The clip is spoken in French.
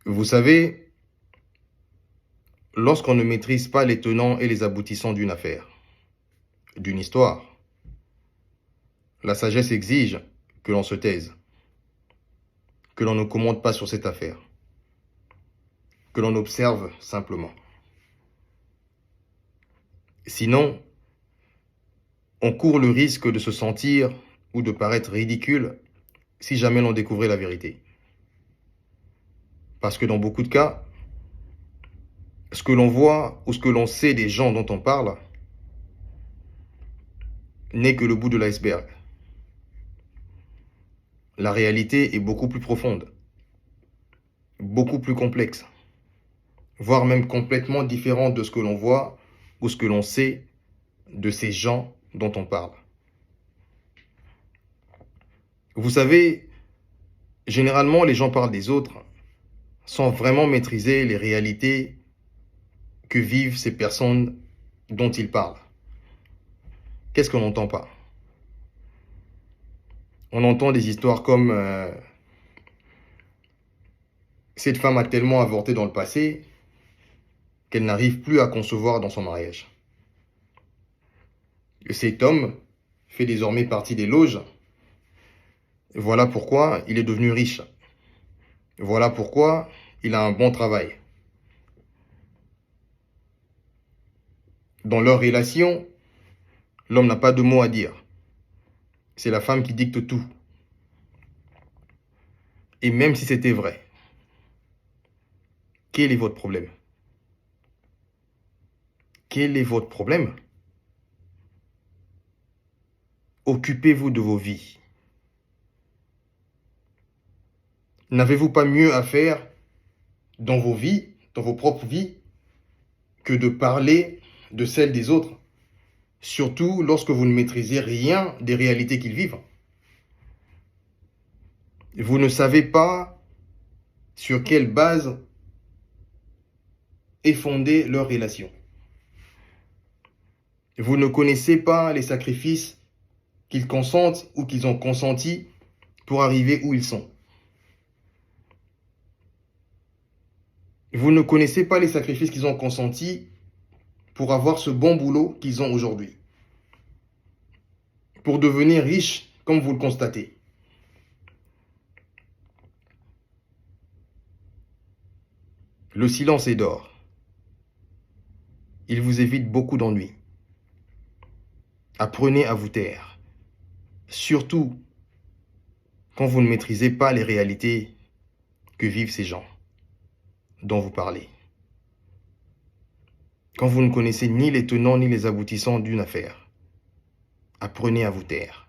Vous savez, lorsqu'on ne maîtrise pas les tenants et les aboutissants d'une affaire, d'une histoire, la sagesse exige que l'on se taise, que l'on ne commente pas sur cette affaire, que l'on observe simplement. Sinon, on court le risque de se sentir ou de paraître ridicule si jamais l'on découvrait la vérité. Parce que dans beaucoup de cas, ce que l'on voit ou ce que l'on sait des gens dont on parle n'est que le bout de l'iceberg. La réalité est beaucoup plus profonde, beaucoup plus complexe, voire même complètement différente de ce que l'on voit ou ce que l'on sait de ces gens dont on parle. Vous savez, généralement les gens parlent des autres sans vraiment maîtriser les réalités que vivent ces personnes dont ils parlent. Qu'est-ce qu'on n'entend pas? On entend des histoires comme cette femme a tellement avorté dans le passé qu'elle n'arrive plus à concevoir dans son mariage. Cet homme fait désormais partie des loges. Voilà pourquoi il est devenu riche. Voilà pourquoi il a un bon travail. Dans leur relation, l'homme n'a pas de mot à dire. C'est la femme qui dicte tout. Et même si c'était vrai, quel est votre problème? Quel est votre problème? Occupez-vous de vos vies. N'avez-vous pas mieux à faire dans vos vies, dans vos propres vies, que de parler de celles des autres, surtout lorsque vous ne maîtrisez rien des réalités qu'ils vivent? Vous ne savez pas sur quelle base est fondée leur relation. Vous ne connaissez pas les sacrifices qu'ils consentent ou qu'ils ont consentis pour arriver où ils sont. Vous ne connaissez pas les sacrifices qu'ils ont consentis pour avoir ce bon boulot qu'ils ont aujourd'hui, pour devenir riches comme vous le constatez. Le silence est d'or. Il vous évite beaucoup d'ennuis. Apprenez à vous taire, surtout quand vous ne maîtrisez pas les réalités que vivent ces gens dont vous parlez. Quand vous ne connaissez ni les tenants ni les aboutissants d'une affaire, apprenez à vous taire.